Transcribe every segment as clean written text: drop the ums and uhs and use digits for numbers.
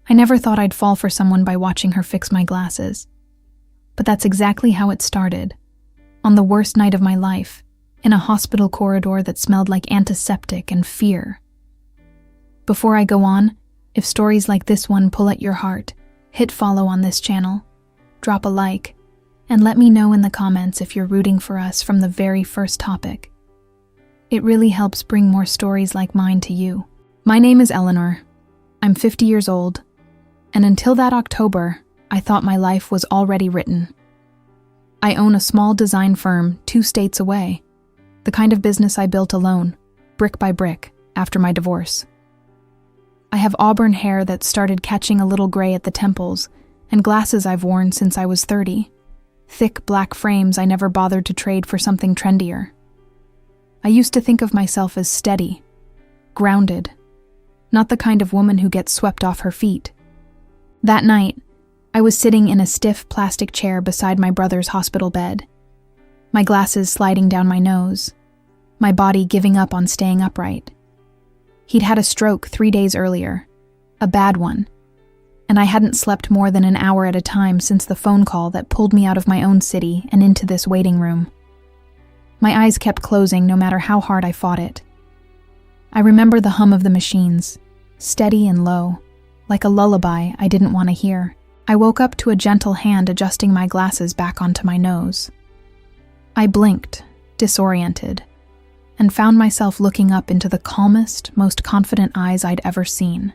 I never thought I'd fall for someone by watching her fix my glasses. But that's exactly how it started. On the worst night of my life, in a hospital corridor that smelled like antiseptic and fear. Before I go on, if stories like this one pull at your heart, hit follow on this channel, drop a like, and let me know in the comments if you're rooting for us from the very first topic. It really helps bring more stories like mine to you. My name is Eleanor. I'm 50 years old, and until that October, I thought my life was already written. I own a small design firm 2 states away, the kind of business I built alone, brick by brick, after my divorce. I have auburn hair that started catching a little gray at the temples, and glasses I've worn since I was 30. Thick black frames I never bothered to trade for something trendier. I used to think of myself as steady, grounded, not the kind of woman who gets swept off her feet. That night, I was sitting in a stiff plastic chair beside my brother's hospital bed, my glasses sliding down my nose, my body giving up on staying upright. He'd had a stroke 3 days earlier, a bad one, and I hadn't slept more than an hour at a time since the phone call that pulled me out of my own city and into this waiting room. My eyes kept closing no matter how hard I fought it. I remember the hum of the machines, steady and low, like a lullaby I didn't want to hear. I woke up to a gentle hand adjusting my glasses back onto my nose. I blinked, disoriented, and found myself looking up into the calmest, most confident eyes I'd ever seen.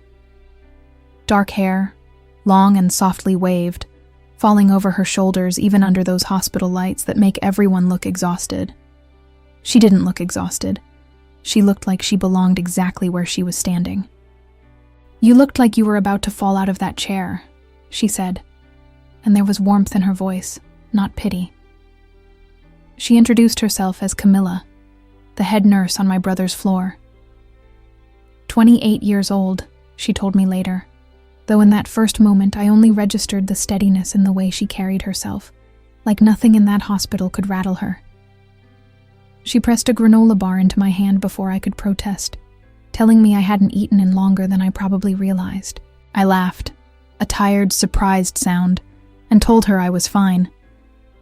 Dark hair, long and softly waved, falling over her shoulders even under those hospital lights that make everyone look exhausted. She didn't look exhausted. She looked like she belonged exactly where she was standing. "You looked like you were about to fall out of that chair," she said, and there was warmth in her voice, not pity. She introduced herself as Camila, the head nurse on my brother's floor. 28 years old, she told me later, though in that first moment I only registered the steadiness in the way she carried herself, like nothing in that hospital could rattle her. She pressed a granola bar into my hand before I could protest, telling me I hadn't eaten in longer than I probably realized. I laughed, a tired, surprised sound, and told her I was fine,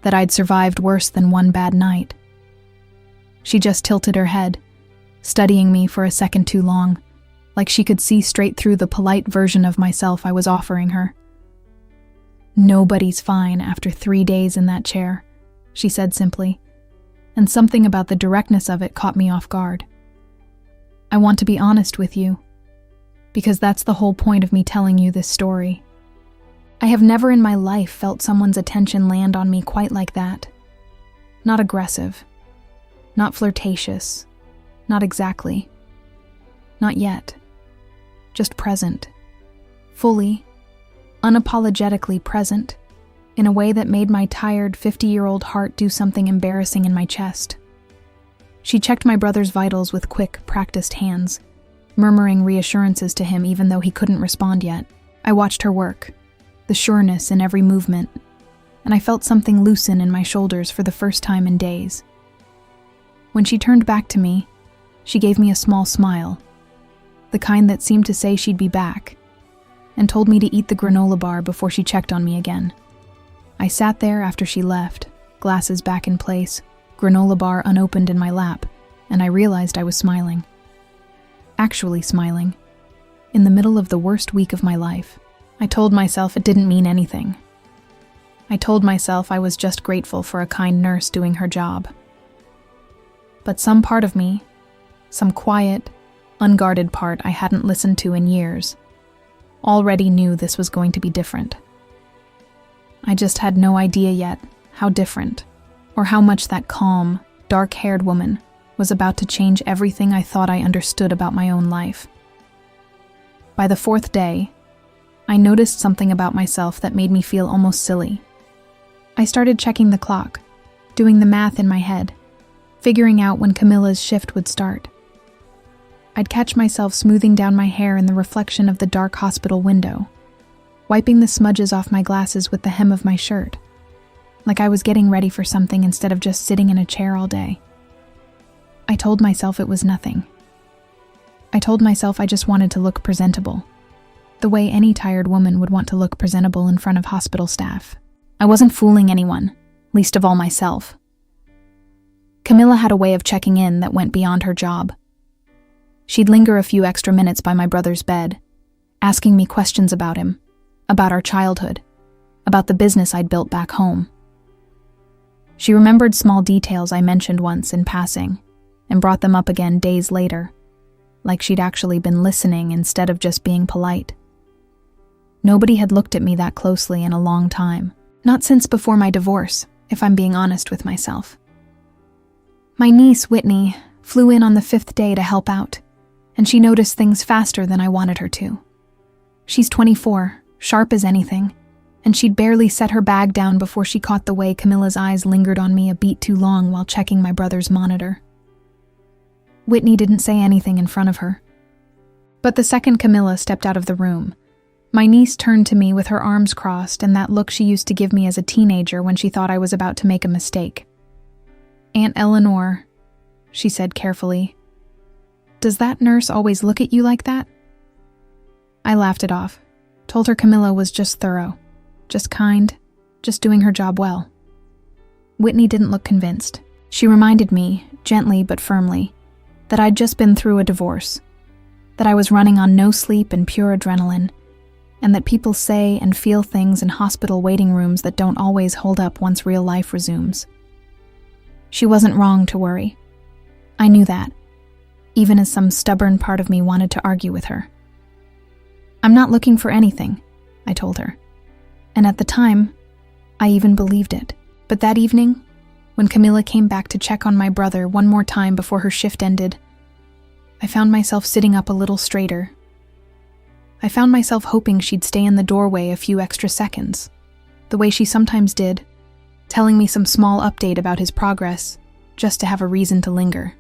that I'd survived worse than one bad night. She just tilted her head, studying me for a second too long, like she could see straight through the polite version of myself I was offering her. "Nobody's fine after 3 days in that chair," she said simply, and something about the directness of it caught me off guard. "I want to be honest with you, because that's the whole point of me telling you this story. I have never in my life felt someone's attention land on me quite like that. Not aggressive, not flirtatious, not exactly. Not yet. Just present. Fully, unapologetically present, in a way that made my tired 50-year-old heart do something embarrassing in my chest. She checked my brother's vitals with quick, practiced hands, murmuring reassurances to him even though he couldn't respond yet. I watched her work, the sureness in every movement, and I felt something loosen in my shoulders for the first time in days. When she turned back to me, she gave me a small smile, the kind that seemed to say she'd be back, and told me to eat the granola bar before she checked on me again. I sat there after she left, glasses back in place, granola bar unopened in my lap, and I realized I was smiling. Actually smiling. In the middle of the worst week of my life. I told myself it didn't mean anything. I told myself I was just grateful for a kind nurse doing her job. But some part of me, some quiet, unguarded part I hadn't listened to in years, already knew this was going to be different. I just had no idea yet how different, or how much that calm, dark-haired woman was about to change everything I thought I understood about my own life. By the 4th day, I noticed something about myself that made me feel almost silly. I started checking the clock, doing the math in my head, figuring out when Camila's shift would start. I'd catch myself smoothing down my hair in the reflection of the dark hospital window, wiping the smudges off my glasses with the hem of my shirt, like I was getting ready for something instead of just sitting in a chair all day. I told myself it was nothing. I told myself I just wanted to look presentable. the way any tired woman would want to look presentable in front of hospital staff. I wasn't fooling anyone, least of all myself. Camila had a way of checking in that went beyond her job. She'd linger a few extra minutes by my brother's bed, asking me questions about him, about our childhood, about the business I'd built back home. She remembered small details I mentioned once in passing and brought them up again days later, like she'd actually been listening instead of just being polite. Nobody had looked at me that closely in a long time, not since before my divorce, if I'm being honest with myself. My niece, Whitney, flew in on the 5th day to help out, and she noticed things faster than I wanted her to. She's 24, sharp as anything, and she'd barely set her bag down before she caught the way Camila's eyes lingered on me a beat too long while checking my brother's monitor. Whitney didn't say anything in front of her. But the second Camila stepped out of the room, my niece turned to me with her arms crossed and that look she used to give me as a teenager when she thought I was about to make a mistake. "Aunt Eleanor," she said carefully, "does that nurse always look at you like that?" I laughed it off, told her Camila was just thorough, just kind, just doing her job well. Whitney didn't look convinced. She reminded me, gently but firmly, that I'd just been through a divorce, that I was running on no sleep and pure adrenaline, and that people say and feel things in hospital waiting rooms that don't always hold up once real life resumes. She wasn't wrong to worry. I knew that, even as some stubborn part of me wanted to argue with her. "I'm not looking for anything," I told her. And at the time, I even believed it. But that evening, when Camila came back to check on my brother one more time before her shift ended, I found myself sitting up a little straighter. I found myself hoping she'd stay in the doorway a few extra seconds, the way she sometimes did, telling me some small update about his progress, just to have a reason to linger.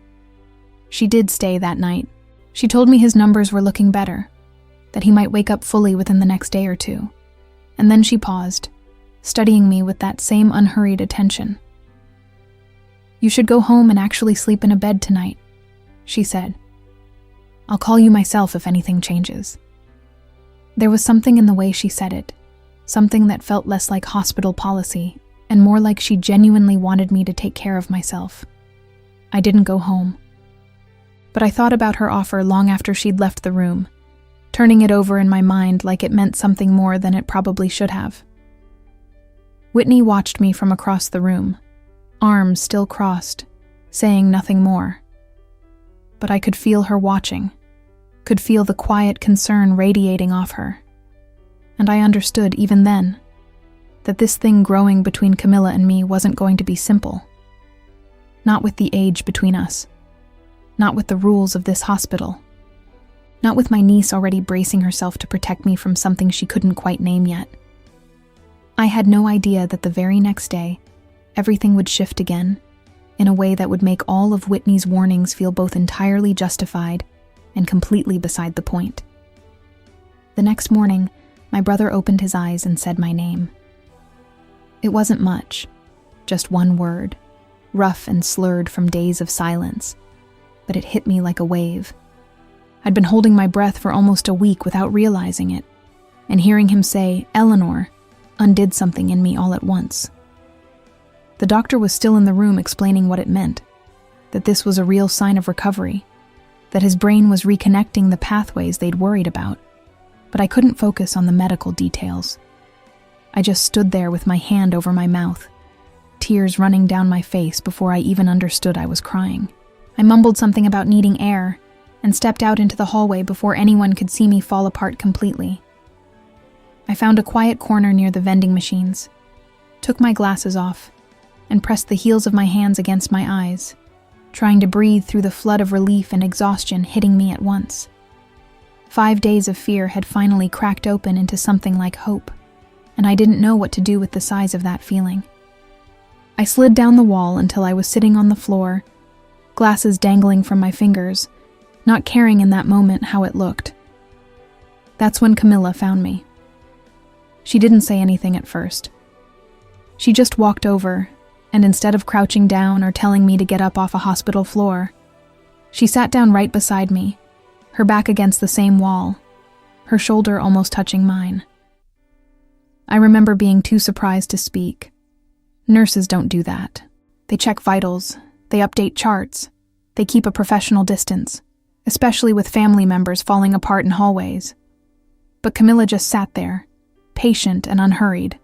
She did stay that night. She told me his numbers were looking better, that he might wake up fully within the next day or two. And then she paused, studying me with that same unhurried attention. "You should go home and actually sleep in a bed tonight," she said. "I'll call you myself if anything changes." There was something in the way she said it, something that felt less like hospital policy and more like she genuinely wanted me to take care of myself. I didn't go home. But I thought about her offer long after she'd left the room, turning it over in my mind like it meant something more than it probably should have. Whitney watched me from across the room, arms still crossed, saying nothing more. But I could feel her watching, could feel the quiet concern radiating off her. And I understood even then that this thing growing between Camila and me wasn't going to be simple. Not with the age between us. Not with the rules of this hospital. Not with my niece already bracing herself to protect me from something she couldn't quite name yet. I had no idea that the very next day, everything would shift again, in a way that would make all of Whitney's warnings feel both entirely justified and completely beside the point. The next morning, my brother opened his eyes and said my name. It wasn't much, just one word, rough and slurred from days of silence, but it hit me like a wave. I'd been holding my breath for almost a week without realizing it, and hearing him say, "Eleanor," undid something in me all at once. The doctor was still in the room explaining what it meant, that this was a real sign of recovery, that his brain was reconnecting the pathways they'd worried about, but I couldn't focus on the medical details. I just stood there with my hand over my mouth, tears running down my face before I even understood I was crying. I mumbled something about needing air and stepped out into the hallway before anyone could see me fall apart completely. I found a quiet corner near the vending machines, took my glasses off, and pressed the heels of my hands against my eyes, trying to breathe through the flood of relief and exhaustion hitting me at once. 5 days of fear had finally cracked open into something like hope, and I didn't know what to do with the size of that feeling. I slid down the wall until I was sitting on the floor, glasses dangling from my fingers, not caring in that moment how it looked. That's when Camila found me. She didn't say anything at first. She just walked over, and instead of crouching down or telling me to get up off a hospital floor, she sat down right beside me, her back against the same wall, her shoulder almost touching mine. I remember being too surprised to speak. Nurses don't do that. They check vitals, they update charts, they keep a professional distance, especially with family members falling apart in hallways. But Camila just sat there, patient and unhurried,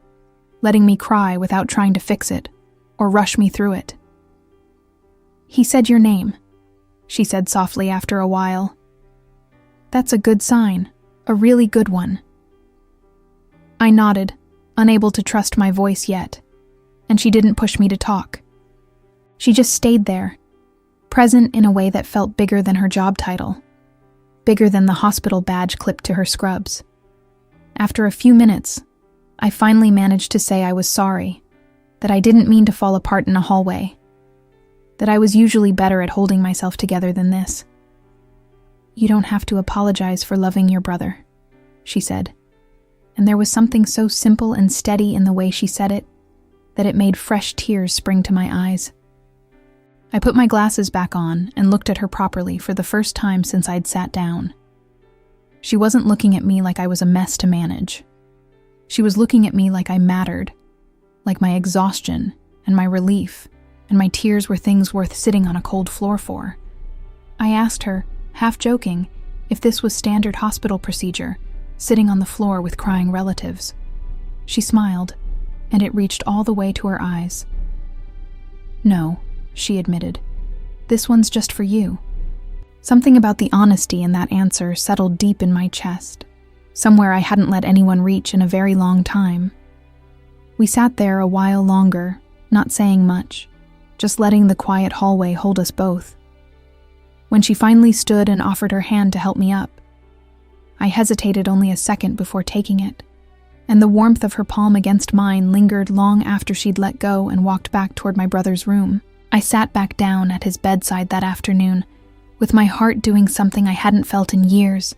letting me cry without trying to fix it or rush me through it. "He said your name," she said softly after a while. "That's a good sign, a really good one." I nodded, unable to trust my voice yet, and she didn't push me to talk. She just stayed there, present in a way that felt bigger than her job title, bigger than the hospital badge clipped to her scrubs. After a few minutes, I finally managed to say I was sorry, that I didn't mean to fall apart in a hallway, that I was usually better at holding myself together than this. "You don't have to apologize for loving your brother," she said, and there was something so simple and steady in the way she said it that it made fresh tears spring to my eyes. I put my glasses back on and looked at her properly for the first time since I'd sat down. She wasn't looking at me like I was a mess to manage. She was looking at me like I mattered, like my exhaustion and my relief and my tears were things worth sitting on a cold floor for. I asked her, half joking, if this was standard hospital procedure, sitting on the floor with crying relatives. She smiled, and it reached all the way to her eyes. "No," she admitted. "This one's just for you." Something about the honesty in that answer settled deep in my chest, somewhere I hadn't let anyone reach in a very long time. We sat there a while longer, not saying much, just letting the quiet hallway hold us both. When she finally stood and offered her hand to help me up, I hesitated only a second before taking it, and the warmth of her palm against mine lingered long after she'd let go and walked back toward my brother's room. I sat back down at his bedside that afternoon, with my heart doing something I hadn't felt in years,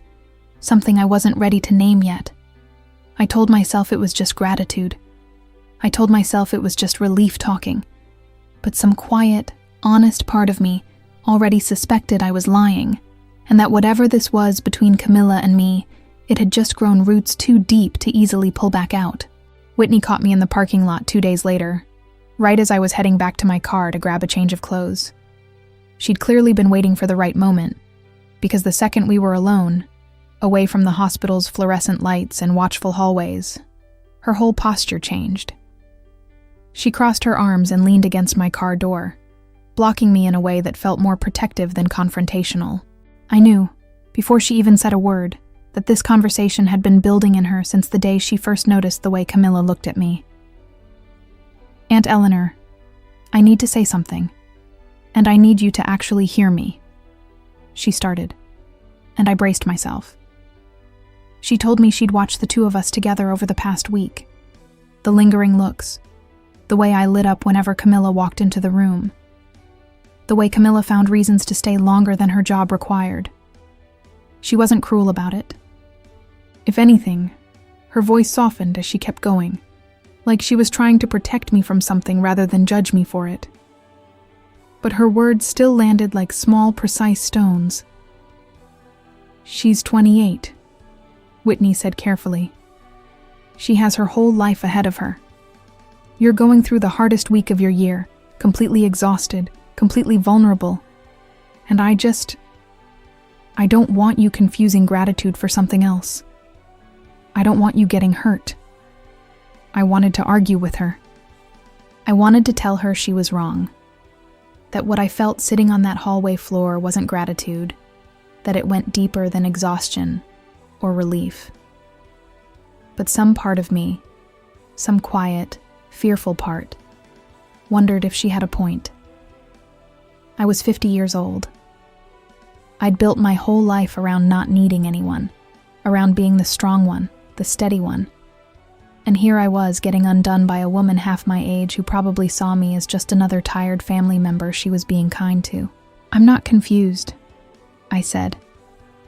something I wasn't ready to name yet. I told myself it was just gratitude. I told myself it was just relief talking. But some quiet, honest part of me already suspected I was lying, and that whatever this was between Camila and me, it had just grown roots too deep to easily pull back out. Whitney caught me in the parking lot 2 days later, right as I was heading back to my car to grab a change of clothes. She'd clearly been waiting for the right moment, because the second we were alone, away from the hospital's fluorescent lights and watchful hallways, her whole posture changed. She crossed her arms and leaned against my car door, blocking me in a way that felt more protective than confrontational. I knew, before she even said a word, that this conversation had been building in her since the day she first noticed the way Camila looked at me. "Aunt Eleanor, I need to say something, and I need you to actually hear me," she started, and I braced myself. She told me she'd watched the two of us together over the past week, the lingering looks, the way I lit up whenever Camila walked into the room, the way Camila found reasons to stay longer than her job required. She wasn't cruel about it. If anything, her voice softened as she kept going, like she was trying to protect me from something rather than judge me for it. But her words still landed like small, precise stones. "She's 28, Whitney said carefully. "She has her whole life ahead of her. You're going through the hardest week of your year, completely exhausted, completely vulnerable. And I don't want you confusing gratitude for something else. I don't want you getting hurt." I wanted to argue with her. I wanted to tell her she was wrong, that what I felt sitting on that hallway floor wasn't gratitude, that it went deeper than exhaustion or relief. But some part of me, some quiet, fearful part, wondered if she had a point. I was 50 years old. I'd built my whole life around not needing anyone, around being the strong one, the steady one. And here I was getting undone by a woman half my age who probably saw me as just another tired family member she was being kind to. "I'm not confused," I said,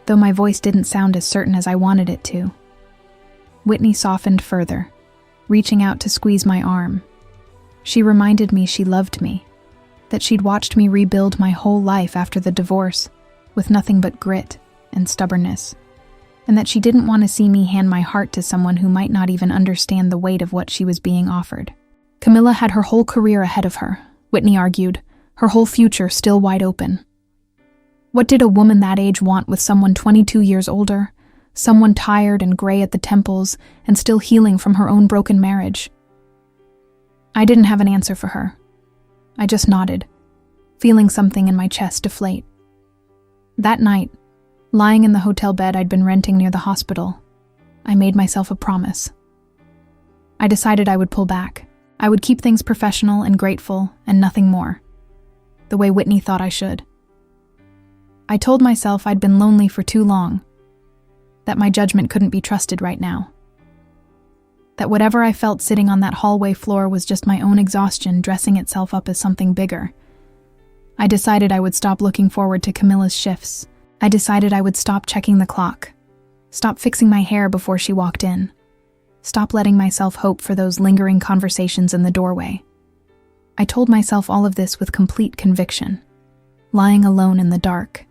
though my voice didn't sound as certain as I wanted it to. Whitney softened further, reaching out to squeeze my arm. She reminded me she loved me, that she'd watched me rebuild my whole life after the divorce, with nothing but grit and stubbornness. and that she didn't want to see me hand my heart to someone who might not even understand the weight of what she was being offered. Camila had her whole career ahead of her, Whitney argued, her whole future still wide open. What did a woman that age want with someone 22 years older, someone tired and gray at the temples and still healing from her own broken marriage? I didn't have an answer for her. I just nodded, feeling something in my chest deflate. That night, lying in the hotel bed I'd been renting near the hospital, I made myself a promise. I decided I would pull back. I would keep things professional and grateful and nothing more, the way Whitney thought I should. I told myself I'd been lonely for too long, that my judgment couldn't be trusted right now, that whatever I felt sitting on that hallway floor was just my own exhaustion dressing itself up as something bigger. I decided I would stop looking forward to Camila's shifts. I decided I would stop checking the clock, stop fixing my hair before she walked in, stop letting myself hope for those lingering conversations in the doorway. I told myself all of this with complete conviction, lying alone in the dark.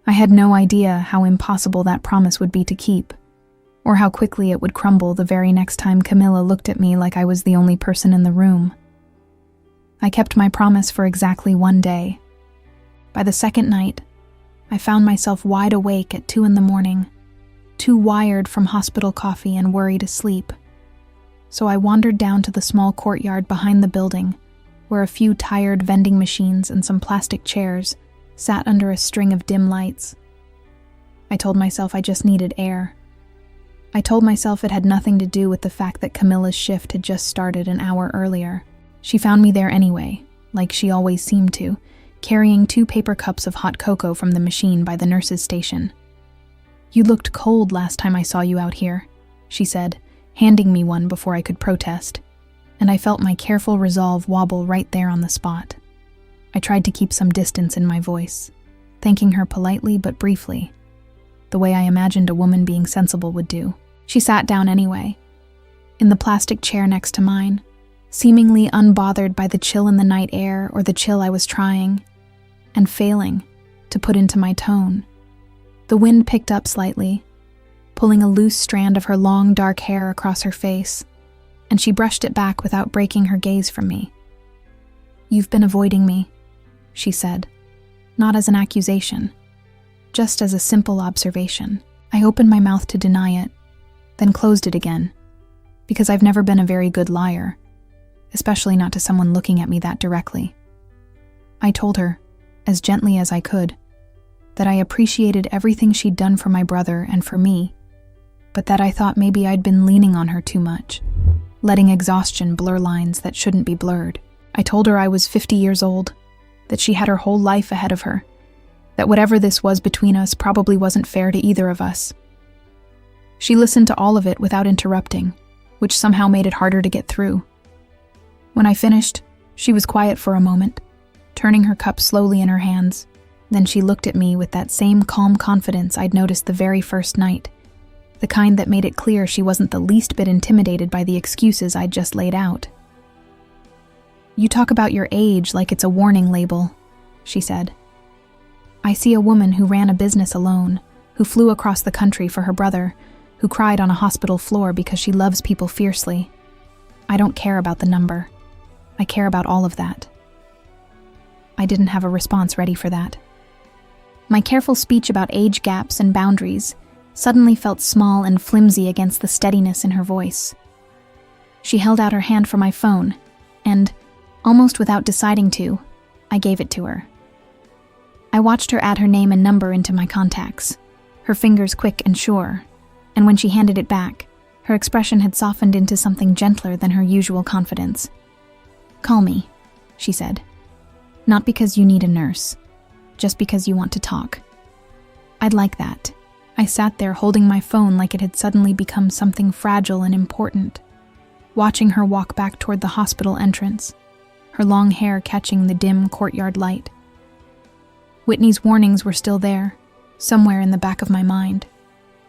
I had no idea how impossible that promise would be to keep, or how quickly it would crumble the very next time Camila looked at me like I was the only person in the room. I kept my promise for exactly 1 day. By the second night, I found myself wide awake at 2 a.m, too wired from hospital coffee and worry to sleep. So I wandered down to the small courtyard behind the building, where a few tired vending machines and some plastic chairs sat under a string of dim lights. I told myself I just needed air. I told myself it had nothing to do with the fact that Camila's shift had just started an hour earlier. She found me there anyway, like she always seemed to, carrying 2 paper cups of hot cocoa from the machine by the nurse's station. "You looked cold last time I saw you out here," she said, handing me one before I could protest, and I felt my careful resolve wobble right there on the spot. I tried to keep some distance in my voice, thanking her politely but briefly, the way I imagined a woman being sensible would do. She sat down anyway, in the plastic chair next to mine, seemingly unbothered by the chill in the night air or the chill I was trying, and failing, to put into my tone. The wind picked up slightly, pulling a loose strand of her long dark hair across her face, and she brushed it back without breaking her gaze from me. "You've been avoiding me," she said, not as an accusation, just as a simple observation. I opened my mouth to deny it, then closed it again, because I've never been a very good liar, especially not to someone looking at me that directly. I told her, as gently as I could, that I appreciated everything she'd done for my brother and for me, but that I thought maybe I'd been leaning on her too much, letting exhaustion blur lines that shouldn't be blurred. I told her I was 50 years old, that she had her whole life ahead of her, that whatever this was between us probably wasn't fair to either of us. She listened to all of it without interrupting, which somehow made it harder to get through. When I finished, she was quiet for a moment, turning her cup slowly in her hands. Then she looked at me with that same calm confidence I'd noticed the very first night, the kind that made it clear she wasn't the least bit intimidated by the excuses I'd just laid out. "You talk about your age like it's a warning label," she said. "I see a woman who ran a business alone, who flew across the country for her brother, who cried on a hospital floor because she loves people fiercely. I don't care about the number. I care about all of that." I didn't have a response ready for that. My careful speech about age gaps and boundaries suddenly felt small and flimsy against the steadiness in her voice. She held out her hand for my phone, and, almost without deciding to, I gave it to her. I watched her add her name and number into my contacts, her fingers quick and sure, and when she handed it back, her expression had softened into something gentler than her usual confidence. "Call me," she said. "Not because you need a nurse, just because you want to talk." I'd like that. I sat there holding my phone like it had suddenly become something fragile and important, watching her walk back toward the hospital entrance, her long hair catching the dim courtyard light. Whitney's warnings were still there, somewhere in the back of my mind,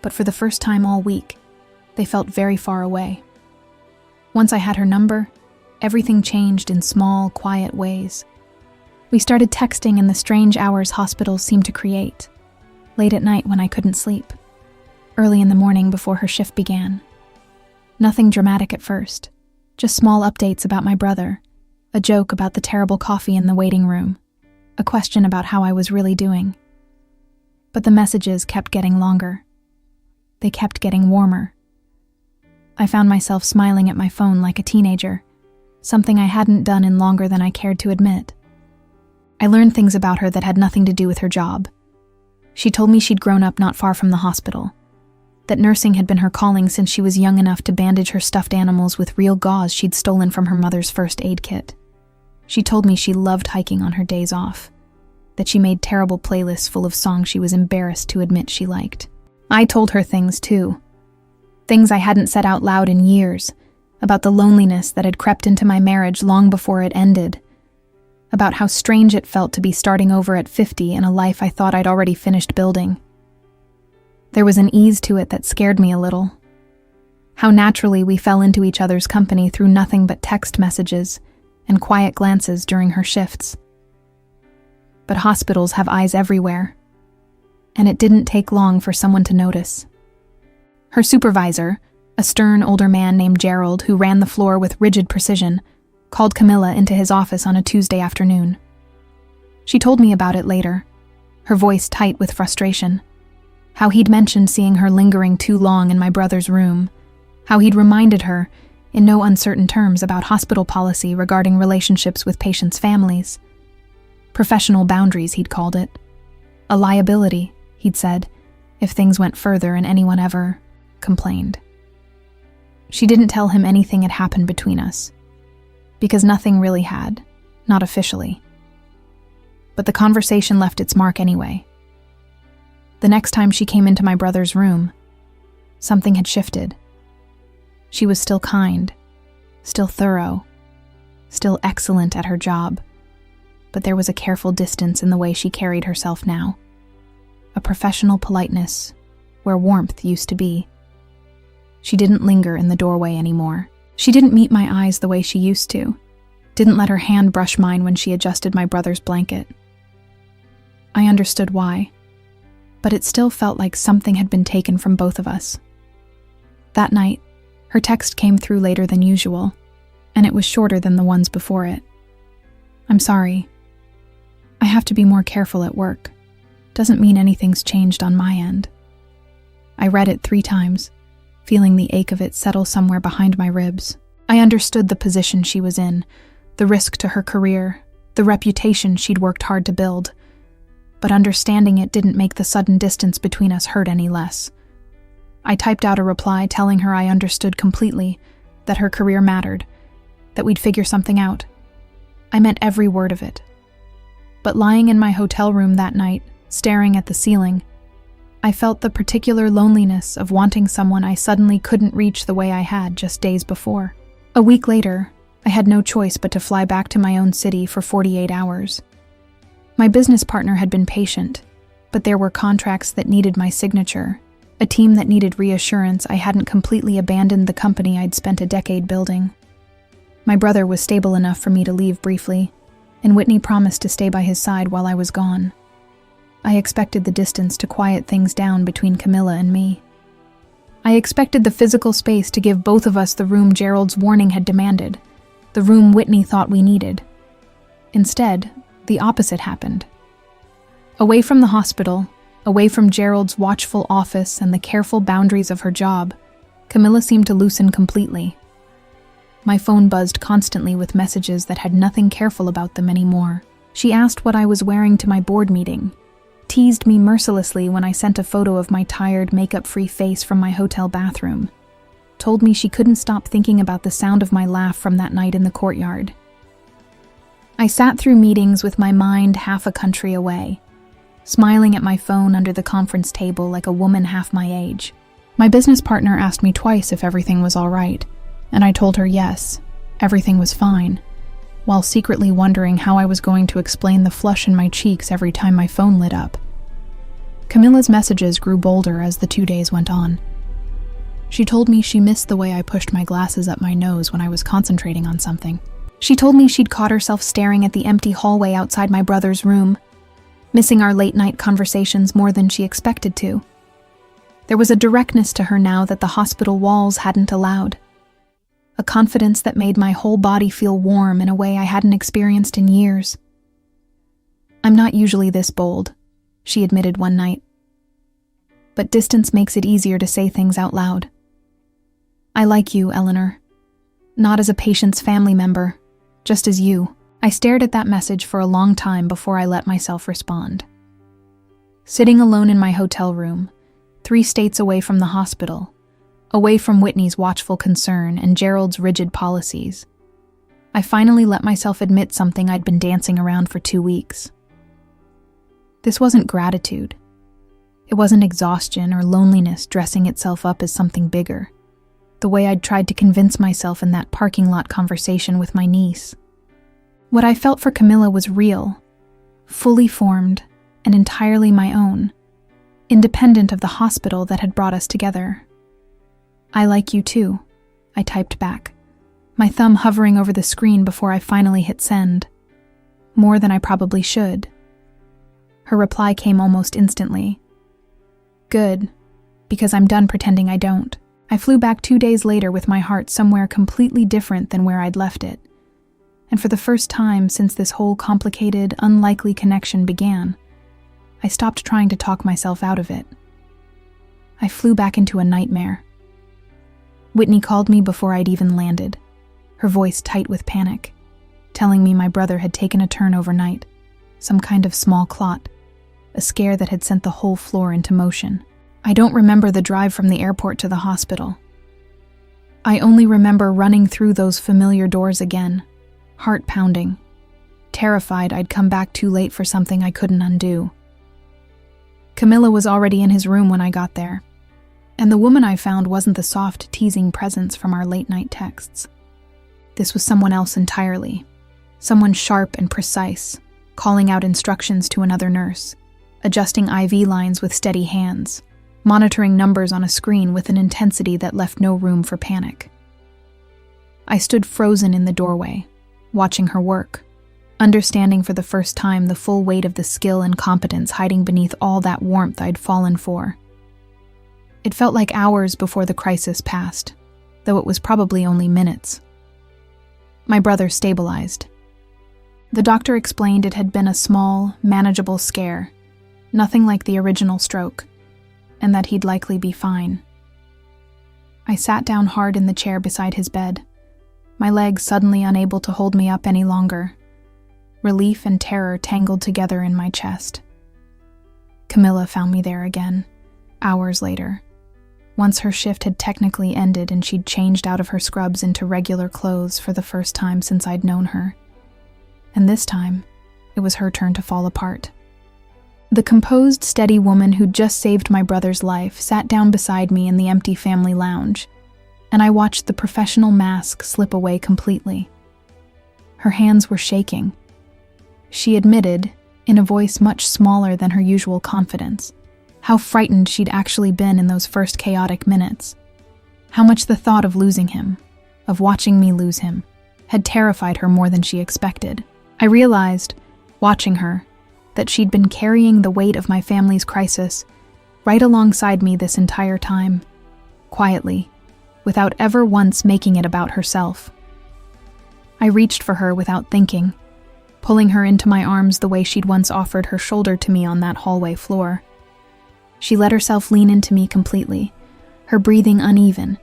but for the first time all week, they felt very far away. Once I had her number, everything changed in small, quiet ways. We started texting in the strange hours hospitals seem to create, late at night when I couldn't sleep. early in the morning before her shift began. Nothing dramatic at first, just small updates about my brother, a joke about the terrible coffee in the waiting room, a question about how I was really doing. But the messages kept getting longer. They kept getting warmer. I found myself smiling at my phone like a teenager, something I hadn't done in longer than I cared to admit. I learned things about her that had nothing to do with her job. She told me she'd grown up not far from the hospital, that nursing had been her calling since she was young enough to bandage her stuffed animals with real gauze she'd stolen from her mother's first aid kit. She told me she loved hiking on her days off, that she made terrible playlists full of songs she was embarrassed to admit she liked. I told her things too. Things I hadn't said out loud in years, about the loneliness that had crept into my marriage long before it ended, about how strange it felt to be starting over at 50 in a life I thought I'd already finished building. There was an ease to it that scared me a little. How naturally we fell into each other's company through nothing but text messages and quiet glances during her shifts. But hospitals have eyes everywhere, and it didn't take long for someone to notice. Her supervisor, a stern older man named Gerald who ran the floor with rigid precision, called Camila into his office on a Tuesday afternoon. She told me about it later, her voice tight with frustration. How he'd mentioned seeing her lingering too long in my brother's room, how he'd reminded her, in no uncertain terms, about hospital policy regarding relationships with patients' families. Professional boundaries, he'd called it. A liability, he'd said, if things went further and anyone ever complained. She didn't tell him anything had happened between us, because nothing really had, not officially. But the conversation left its mark anyway. The next time she came into my brother's room, something had shifted. She was still kind, still thorough, still excellent at her job, but there was a careful distance in the way she carried herself now. A professional politeness where warmth used to be. She didn't linger in the doorway anymore. She didn't meet my eyes the way she used to, didn't let her hand brush mine when she adjusted my brother's blanket. I understood why, but it still felt like something had been taken from both of us. That night, her text came through later than usual, and it was shorter than the ones before it. I'm sorry. I have to be more careful at work. Doesn't mean anything's changed on my end. I read it 3 times, feeling the ache of it settle somewhere behind my ribs. I understood the position she was in, the risk to her career, the reputation she'd worked hard to build. But understanding it didn't make the sudden distance between us hurt any less. I typed out a reply telling her I understood completely, that her career mattered, that we'd figure something out. I meant every word of it. But lying in my hotel room that night, staring at the ceiling, I felt the particular loneliness of wanting someone I suddenly couldn't reach the way I had just days before. A week later, I had no choice but to fly back to my own city for 48 hours. My business partner had been patient, but there were contracts that needed my signature, a team that needed reassurance I hadn't completely abandoned the company I'd spent a decade building. My brother was stable enough for me to leave briefly, and Whitney promised to stay by his side while I was gone. I expected the distance to quiet things down between Camila and me. I expected the physical space to give both of us the room Gerald's warning had demanded, the room Whitney thought we needed. Instead, the opposite happened. Away from the hospital, away from Gerald's watchful office and the careful boundaries of her job, Camila seemed to loosen completely. My phone buzzed constantly with messages that had nothing careful about them anymore. She asked what I was wearing to my board meeting, teased me mercilessly when I sent a photo of my tired, makeup-free face from my hotel bathroom, told me she couldn't stop thinking about the sound of my laugh from that night in the courtyard. I sat through meetings with my mind half a country away, smiling at my phone under the conference table like a woman half my age. My business partner asked me twice if everything was all right, and I told her yes, everything was fine, while secretly wondering how I was going to explain the flush in my cheeks every time my phone lit up. Camila's messages grew bolder as the 2 days went on. She told me she missed the way I pushed my glasses up my nose when I was concentrating on something. She told me she'd caught herself staring at the empty hallway outside my brother's room, missing our late-night conversations more than she expected to. There was a directness to her now that the hospital walls hadn't allowed. A confidence that made my whole body feel warm in a way I hadn't experienced in years. "I'm not usually this bold," she admitted one night. "But distance makes it easier to say things out loud. I like you, Eleanor. Not as a patient's family member, just as you." I stared at that message for a long time before I let myself respond. Sitting alone in my hotel room, 3 states away from the hospital, away from Whitney's watchful concern and Gerald's rigid policies, I finally let myself admit something I'd been dancing around for 2 weeks. This wasn't gratitude. It wasn't exhaustion or loneliness dressing itself up as something bigger, the way I'd tried to convince myself in that parking lot conversation with my niece. What I felt for Camila was real, fully formed, and entirely my own, independent of the hospital that had brought us together. "I like you too," I typed back, my thumb hovering over the screen before I finally hit send. More than I probably should. Her reply came almost instantly. "Good, because I'm done pretending I don't." I flew back 2 days later with my heart somewhere completely different than where I'd left it. And for the first time since this whole complicated, unlikely connection began, I stopped trying to talk myself out of it. I flew back into a nightmare. Whitney called me before I'd even landed, her voice tight with panic, telling me my brother had taken a turn overnight, some kind of small clot, a scare that had sent the whole floor into motion. I don't remember the drive from the airport to the hospital. I only remember running through those familiar doors again, heart pounding, terrified I'd come back too late for something I couldn't undo. Camila was already in his room when I got there, and the woman I found wasn't the soft, teasing presence from our late-night texts. This was someone else entirely, someone sharp and precise, calling out instructions to another nurse, adjusting IV lines with steady hands, monitoring numbers on a screen with an intensity that left no room for panic. I stood frozen in the doorway, watching her work, understanding for the first time the full weight of the skill and competence hiding beneath all that warmth I'd fallen for. It felt like hours before the crisis passed, though it was probably only minutes. My brother stabilized. The doctor explained it had been a small, manageable scare, nothing like the original stroke, and that he'd likely be fine. I sat down hard in the chair beside his bed, my legs suddenly unable to hold me up any longer. Relief and terror tangled together in my chest. Camila found me there again, hours later, once her shift had technically ended and she'd changed out of her scrubs into regular clothes for the first time since I'd known her. And this time, it was her turn to fall apart. The composed, steady woman who'd just saved my brother's life sat down beside me in the empty family lounge, and I watched the professional mask slip away completely. Her hands were shaking. She admitted, in a voice much smaller than her usual confidence, how frightened she'd actually been in those first chaotic minutes. How much the thought of losing him, of watching me lose him, had terrified her more than she expected. I realized, watching her, that she'd been carrying the weight of my family's crisis right alongside me this entire time, quietly, without ever once making it about herself. I reached for her without thinking, pulling her into my arms the way she'd once offered her shoulder to me on that hallway floor. She let herself lean into me completely, her breathing uneven,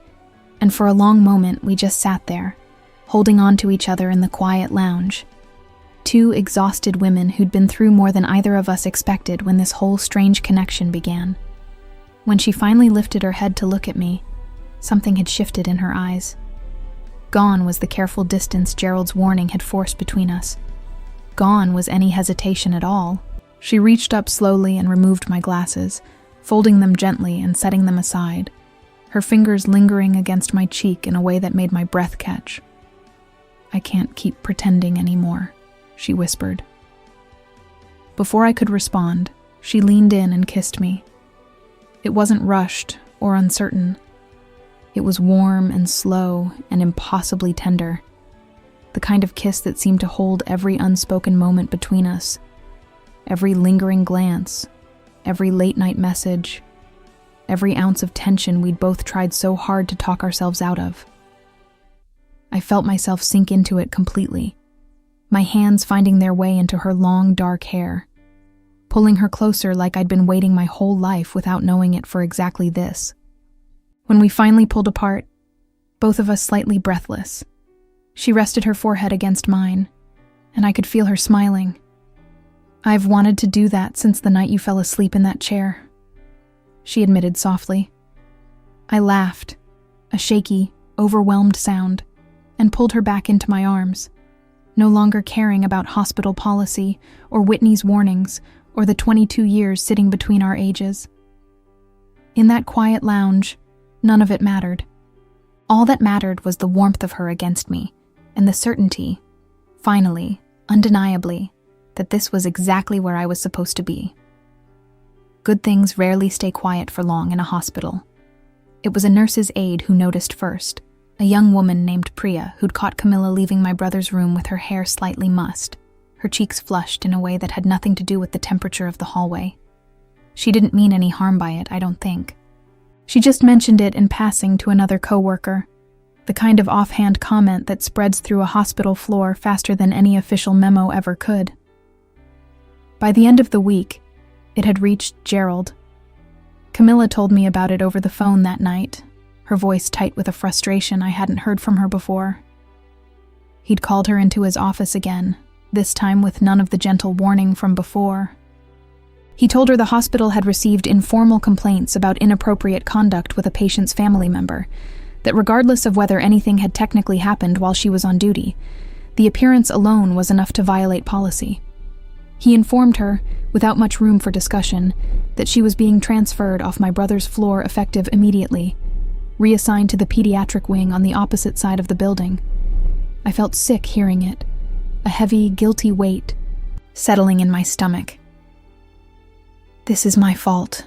and for a long moment we just sat there, holding on to each other in the quiet lounge. 2 exhausted women who'd been through more than either of us expected when this whole strange connection began. When she finally lifted her head to look at me, something had shifted in her eyes. Gone was the careful distance Gerald's warning had forced between us. Gone was any hesitation at all. She reached up slowly and removed my glasses, folding them gently and setting them aside, her fingers lingering against my cheek in a way that made my breath catch. "I can't keep pretending anymore," she whispered. Before I could respond, she leaned in and kissed me. It wasn't rushed or uncertain. It was warm and slow and impossibly tender, the kind of kiss that seemed to hold every unspoken moment between us, every lingering glance, every late-night message. every ounce of tension we'd both tried so hard to talk ourselves out of. I felt myself sink into it completely, my hands finding their way into her long, dark hair, pulling her closer like I'd been waiting my whole life without knowing it for exactly this. When we finally pulled apart, both of us slightly breathless, she rested her forehead against mine, and I could feel her smiling. "I've wanted to do that since the night you fell asleep in that chair," she admitted softly. I laughed, a shaky, overwhelmed sound, and pulled her back into my arms, no longer caring about hospital policy or Whitney's warnings or the 22 years sitting between our ages. In that quiet lounge, none of it mattered. All that mattered was the warmth of her against me, and the certainty, finally, undeniably, that this was exactly where I was supposed to be. Good things rarely stay quiet for long in a hospital. It was a nurse's aide who noticed first, a young woman named Priya who'd caught Camila leaving my brother's room with her hair slightly mussed, her cheeks flushed in a way that had nothing to do with the temperature of the hallway. She didn't mean any harm by it, I don't think. She just mentioned it in passing to another coworker, the kind of offhand comment that spreads through a hospital floor faster than any official memo ever could. By the end of the week, it had reached Gerald. Camila told me about it over the phone that night, her voice tight with a frustration I hadn't heard from her before. He'd called her into his office again, this time with none of the gentle warning from before. He told her the hospital had received informal complaints about inappropriate conduct with a patient's family member, that regardless of whether anything had technically happened while she was on duty, the appearance alone was enough to violate policy. He informed her, without much room for discussion, that she was being transferred off my brother's floor effective immediately, reassigned to the pediatric wing on the opposite side of the building. I felt sick hearing it, a heavy, guilty weight settling in my stomach. "This is my fault,"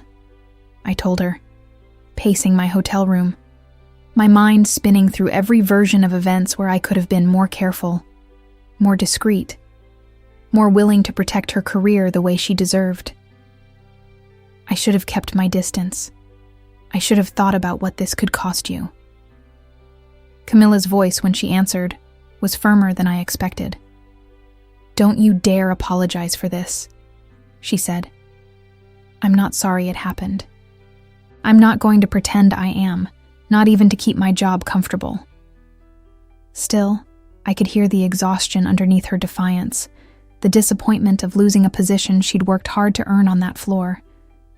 I told her, pacing my hotel room, my mind spinning through every version of events where I could have been more careful, more discreet, more willing to protect her career the way she deserved. I should have kept my distance. I should have thought about what this could cost you. Camila's voice, when she answered, was firmer than I expected. "Don't you dare apologize for this," she said. "I'm not sorry it happened. I'm not going to pretend I am, not even to keep my job comfortable." Still, I could hear the exhaustion underneath her defiance, the disappointment of losing a position she'd worked hard to earn on that floor,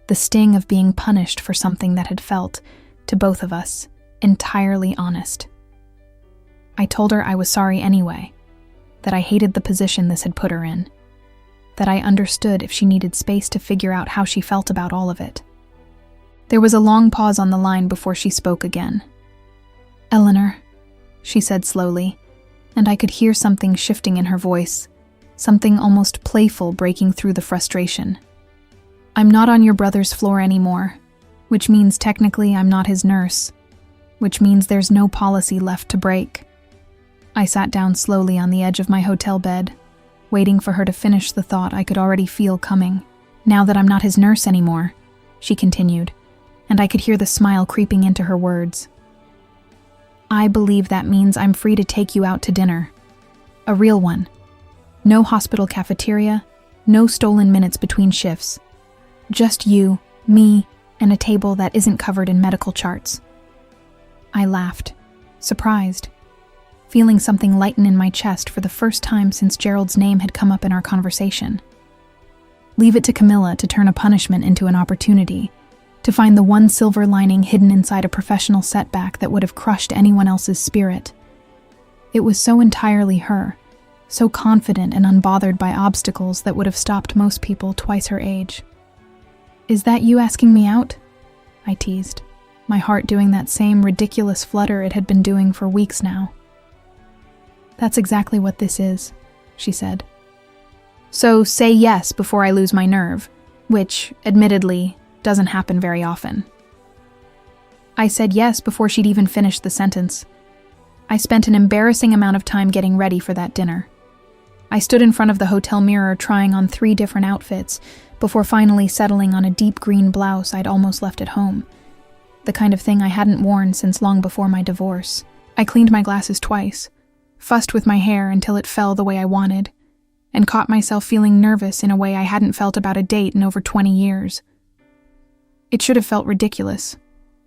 the sting of being punished for something that had felt, to both of us, entirely honest. I told her I was sorry anyway, that I hated the position this had put her in, that I understood if she needed space to figure out how she felt about all of it. There was a long pause on the line before she spoke again. "Eleanor," she said slowly, and I could hear something shifting in her voice, something almost playful breaking through the frustration. "I'm not on your brother's floor anymore, which means technically I'm not his nurse, which means there's no policy left to break." I sat down slowly on the edge of my hotel bed, waiting for her to finish the thought I could already feel coming. "Now that I'm not his nurse anymore," she continued, and I could hear the smile creeping into her words, "I believe that means I'm free to take you out to dinner. A real one. No hospital cafeteria, no stolen minutes between shifts. Just you, me, and a table that isn't covered in medical charts." I laughed, surprised, feeling something lighten in my chest for the first time since Gerald's name had come up in our conversation. Leave it to Camila to turn a punishment into an opportunity, to find the one silver lining hidden inside a professional setback that would have crushed anyone else's spirit. It was so entirely her, so confident and unbothered by obstacles that would have stopped most people twice her age. "Is that you asking me out?" I teased, my heart doing that same ridiculous flutter it had been doing for weeks now. "That's exactly what this is," she said. "So say yes before I lose my nerve," which, admittedly, doesn't happen very often. I said yes before she'd even finished the sentence. I spent an embarrassing amount of time getting ready for that dinner. I stood in front of the hotel mirror trying on 3 different outfits before finally settling on a deep green blouse I'd almost left at home, the kind of thing I hadn't worn since long before my divorce. I cleaned my glasses twice, fussed with my hair until it fell the way I wanted, and caught myself feeling nervous in a way I hadn't felt about a date in over 20 years. It should have felt ridiculous,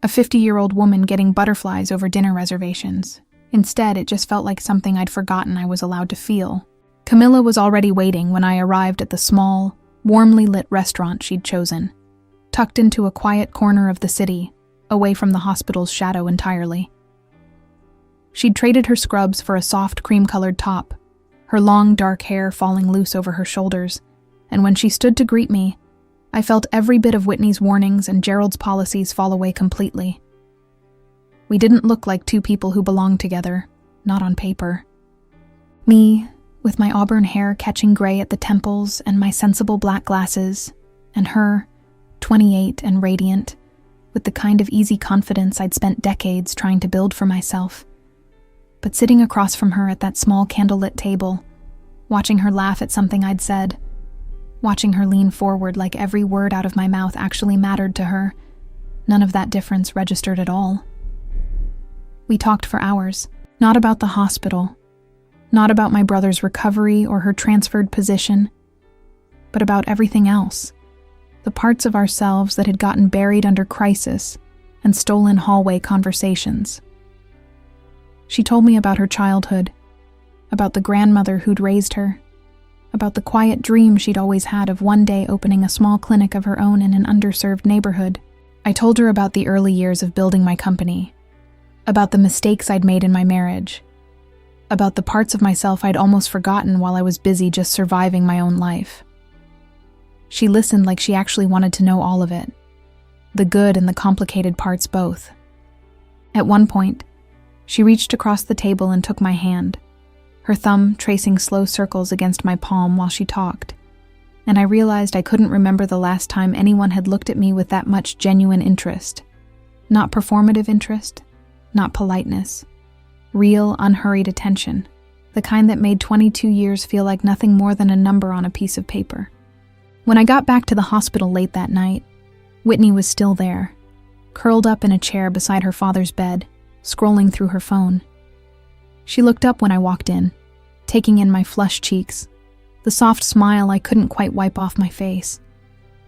a 50-year-old woman getting butterflies over dinner reservations. Instead, it just felt like something I'd forgotten I was allowed to feel. Camila was already waiting when I arrived at the small, warmly lit restaurant she'd chosen, tucked into a quiet corner of the city, away from the hospital's shadow entirely. She'd traded her scrubs for a soft cream-colored top, her long dark hair falling loose over her shoulders, and when she stood to greet me, I felt every bit of Whitney's warnings and Gerald's policies fall away completely. We didn't look like two people who belonged together, not on paper. Me, with my auburn hair catching gray at the temples and my sensible black glasses, and her, 28 and radiant, with the kind of easy confidence I'd spent decades trying to build for myself. But sitting across from her at that small candlelit table, watching her laugh at something I'd said, watching her lean forward like every word out of my mouth actually mattered to her, none of that difference registered at all. We talked for hours, not about the hospital, not about my brother's recovery or her transferred position, but about everything else, the parts of ourselves that had gotten buried under crisis and stolen hallway conversations. She told me about her childhood, about the grandmother who'd raised her, about the quiet dream she'd always had of one day opening a small clinic of her own in an underserved neighborhood. I told her about the early years of building my company, about the mistakes I'd made in my marriage, about the parts of myself I'd almost forgotten while I was busy just surviving my own life. She listened like she actually wanted to know all of it, the good and the complicated parts both. At one point, she reached across the table and took my hand, her thumb tracing slow circles against my palm while she talked, and I realized I couldn't remember the last time anyone had looked at me with that much genuine interest. Not performative interest, not politeness. Real, unhurried attention, the kind that made 22 years feel like nothing more than a number on a piece of paper. When I got back to the hospital late that night, Whitney was still there, curled up in a chair beside her father's bed, scrolling through her phone. She looked up when I walked in, taking in my flushed cheeks, the soft smile I couldn't quite wipe off my face,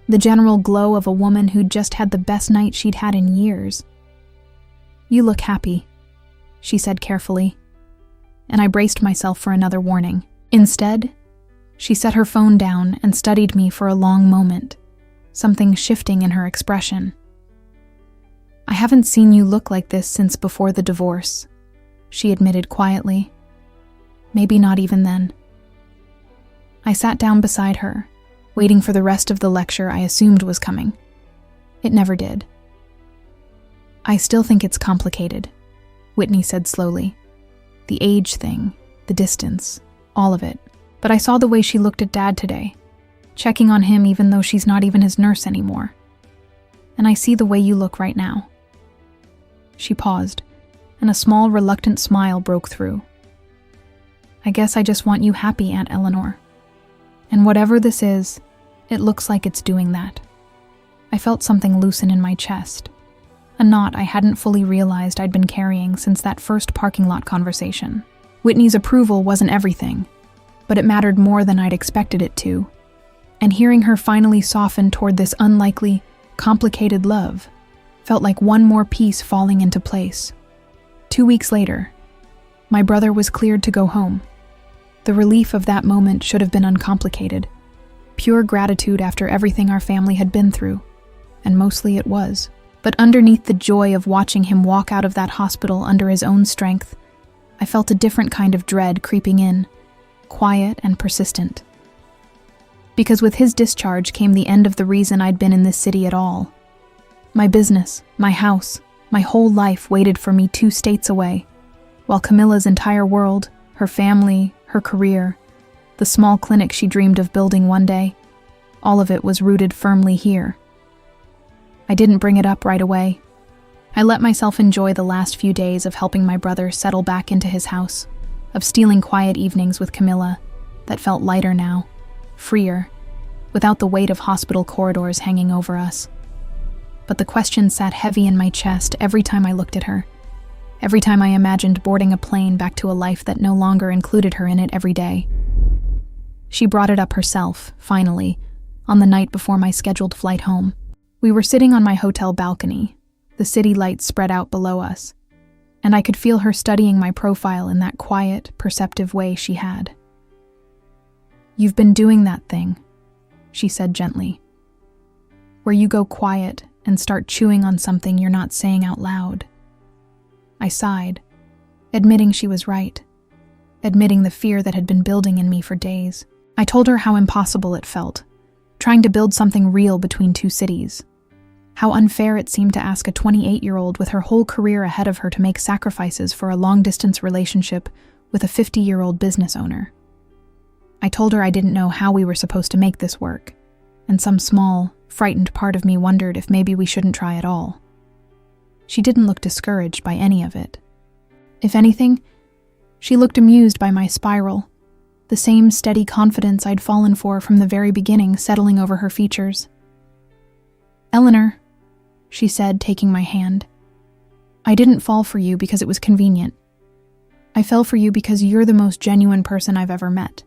the general glow of a woman who'd just had the best night she'd had in years. "You look happy," she said carefully, and I braced myself for another warning. Instead, she set her phone down and studied me for a long moment, something shifting in her expression. "I haven't seen you look like this since before the divorce," she admitted quietly. "Maybe not even then." I sat down beside her, waiting for the rest of the lecture I assumed was coming. It never did. "I still think it's complicated," Whitney said slowly. "The age thing, the distance, all of it. But I saw the way she looked at Dad today, checking on him even though she's not even his nurse anymore. And I see the way you look right now." She paused, and a small, reluctant smile broke through. "I guess I just want you happy, Aunt Eleanor. And whatever this is, it looks like it's doing that." I felt something loosen in my chest, a knot I hadn't fully realized I'd been carrying since that first parking lot conversation. Whitney's approval wasn't everything, but it mattered more than I'd expected it to, and hearing her finally soften toward this unlikely, complicated love felt like one more piece falling into place. 2 weeks later, my brother was cleared to go home. The relief of that moment should have been uncomplicated, pure gratitude after everything our family had been through, and mostly it was. But underneath the joy of watching him walk out of that hospital under his own strength, I felt a different kind of dread creeping in, quiet and persistent. Because with his discharge came the end of the reason I'd been in this city at all. My business, my house, my whole life waited for me 2 states away, while Camila's entire world, her family, her career, the small clinic she dreamed of building one day, all of it was rooted firmly here. I didn't bring it up right away. I let myself enjoy the last few days of helping my brother settle back into his house, of stealing quiet evenings with Camila that felt lighter now, freer, without the weight of hospital corridors hanging over us. but the question sat heavy in my chest every time I looked at her. Every time I imagined boarding a plane back to a life that no longer included her in it every day. She brought it up herself, finally, on the night before my scheduled flight home. We were sitting on my hotel balcony, the city lights spread out below us, and I could feel her studying my profile in that quiet, perceptive way she had. "You've been doing that thing," she said gently, "where you go quiet and start chewing on something you're not saying out loud." I sighed, admitting she was right, admitting the fear that had been building in me for days. I told her how impossible it felt, trying to build something real between two cities. How unfair it seemed to ask a 28-year-old with her whole career ahead of her to make sacrifices for a long-distance relationship with a 50-year-old business owner. I told her I didn't know how we were supposed to make this work, and some small, frightened part of me wondered if maybe we shouldn't try at all. She didn't look discouraged by any of it. If anything, she looked amused by my spiral, the same steady confidence I'd fallen for from the very beginning settling over her features. "Eleanor," she said, taking my hand, "I didn't fall for you because it was convenient. I fell for you because you're the most genuine person I've ever met.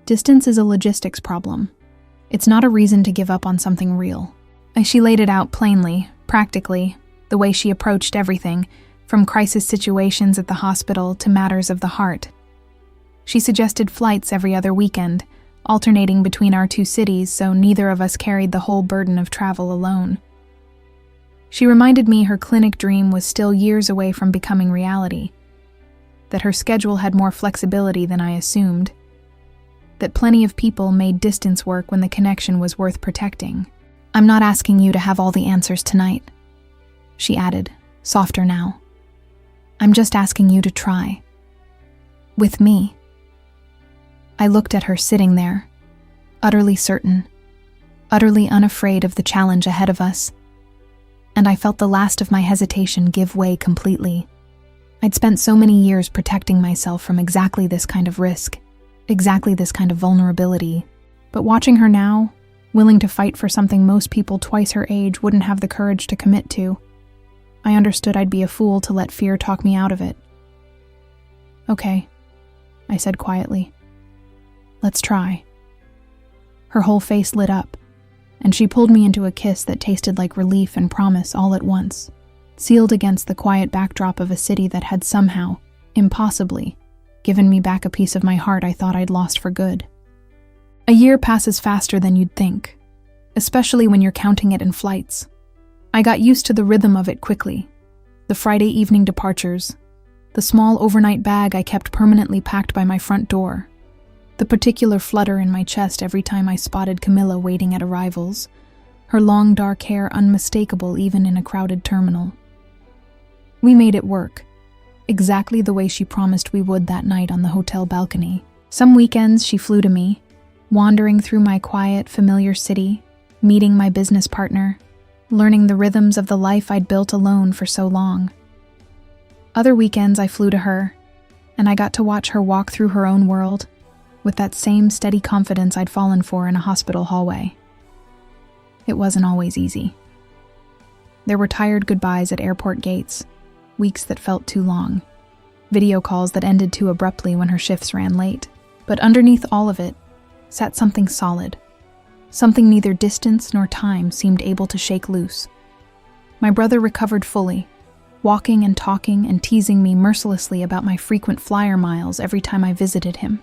Distance is a logistics problem. It's not a reason to give up on something real." She laid it out plainly, practically, the way she approached everything, from crisis situations at the hospital to matters of the heart. She suggested flights every other weekend, alternating between our two cities so neither of us carried the whole burden of travel alone. She reminded me her clinic dream was still years away from becoming reality, that her schedule had more flexibility than I assumed, that plenty of people made distance work when the connection was worth protecting. "I'm not asking you to have all the answers tonight," she added, softer now. "I'm just asking you to try. With me." I looked at her sitting there, utterly certain, utterly unafraid of the challenge ahead of us, and I felt the last of my hesitation give way completely. I'd spent so many years protecting myself from exactly this kind of risk, exactly this kind of vulnerability, but watching her now, willing to fight for something most people twice her age wouldn't have the courage to commit to, I understood I'd be a fool to let fear talk me out of it. "Okay," I said quietly. "Let's try." Her whole face lit up, and she pulled me into a kiss that tasted like relief and promise all at once, sealed against the quiet backdrop of a city that had somehow, impossibly, given me back a piece of my heart I thought I'd lost for good. A year passes faster than you'd think, especially when you're counting it in flights. I got used to the rhythm of it quickly. The Friday evening departures, the small overnight bag I kept permanently packed by my front door, the particular flutter in my chest every time I spotted Camila waiting at arrivals, her long dark hair unmistakable even in a crowded terminal. We made it work, exactly the way she promised we would that night on the hotel balcony. Some weekends she flew to me, wandering through my quiet, familiar city, meeting my business partner, learning the rhythms of the life I'd built alone for so long. Other weekends I flew to her, and I got to watch her walk through her own world with that same steady confidence I'd fallen for in a hospital hallway. It wasn't always easy. There were tired goodbyes at airport gates, weeks that felt too long, video calls that ended too abruptly when her shifts ran late. But underneath all of it sat something solid, something neither distance nor time seemed able to shake loose. My brother recovered fully, walking and talking and teasing me mercilessly about my frequent flyer miles every time I visited him.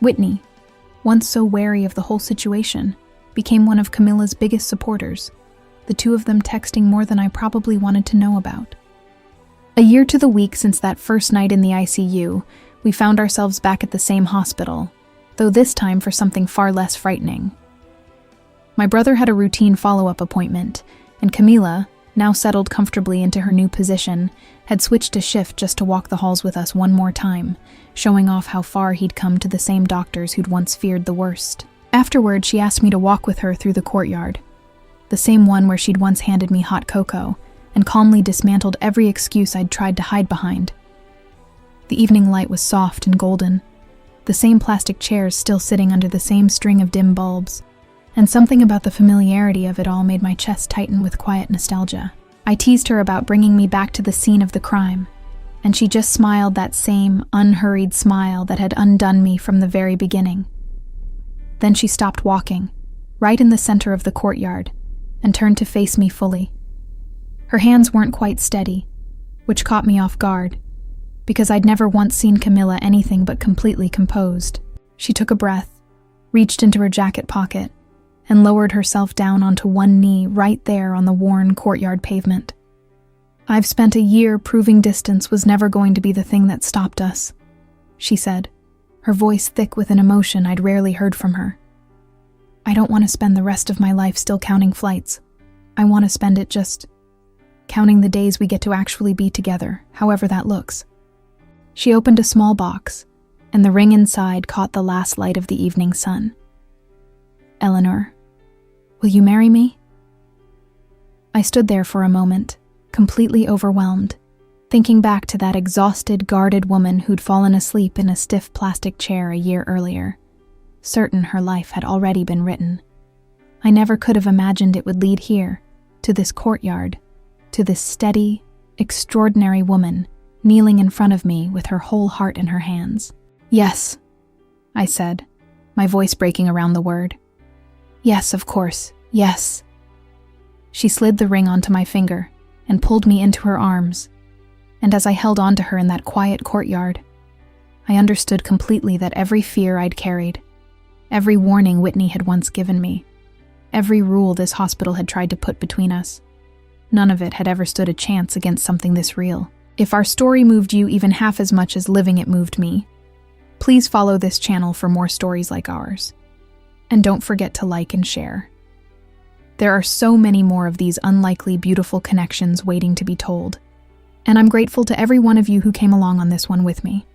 Whitney, once so wary of the whole situation, became one of Camila's biggest supporters, the two of them texting more than I probably wanted to know about. A year to the week since that first night in the ICU, we found ourselves back at the same hospital, though this time for something far less frightening. My brother had a routine follow-up appointment, and Camila, now settled comfortably into her new position, had switched to shift just to walk the halls with us one more time, showing off how far he'd come to the same doctors who'd once feared the worst. Afterward, she asked me to walk with her through the courtyard, the same one where she'd once handed me hot cocoa, and calmly dismantled every excuse I'd tried to hide behind. The evening light was soft and golden, the same plastic chairs still sitting under the same string of dim bulbs, and something about the familiarity of it all made my chest tighten with quiet nostalgia. I teased her about bringing me back to the scene of the crime, and she just smiled that same unhurried smile that had undone me from the very beginning. Then she stopped walking, right in the center of the courtyard, and turned to face me fully. Her hands weren't quite steady, which caught me off guard, because I'd never once seen Camila anything but completely composed. She took a breath, reached into her jacket pocket, and lowered herself down onto one knee right there on the worn courtyard pavement. "I've spent a year proving distance was never going to be the thing that stopped us," she said, her voice thick with an emotion I'd rarely heard from her. "I don't want to spend the rest of my life still counting flights. I want to spend it just counting the days we get to actually be together, however that looks." She opened a small box, and the ring inside caught the last light of the evening sun. "Eleanor, will you marry me?" I stood there for a moment, completely overwhelmed, thinking back to that exhausted, guarded woman who'd fallen asleep in a stiff plastic chair a year earlier, certain her life had already been written. I never could have imagined it would lead here, to this courtyard, to this steady, extraordinary woman kneeling in front of me with her whole heart in her hands. "Yes," I said, my voice breaking around the word. "Yes, of course, yes." She slid the ring onto my finger and pulled me into her arms, and as I held onto her in that quiet courtyard, I understood completely that every fear I'd carried, every warning Whitney had once given me, every rule this hospital had tried to put between us, none of it had ever stood a chance against something this real. If our story moved you even half as much as living it moved me, please follow this channel for more stories like ours. And don't forget to like and share. There are so many more of these unlikely, beautiful connections waiting to be told, and I'm grateful to every one of you who came along on this one with me.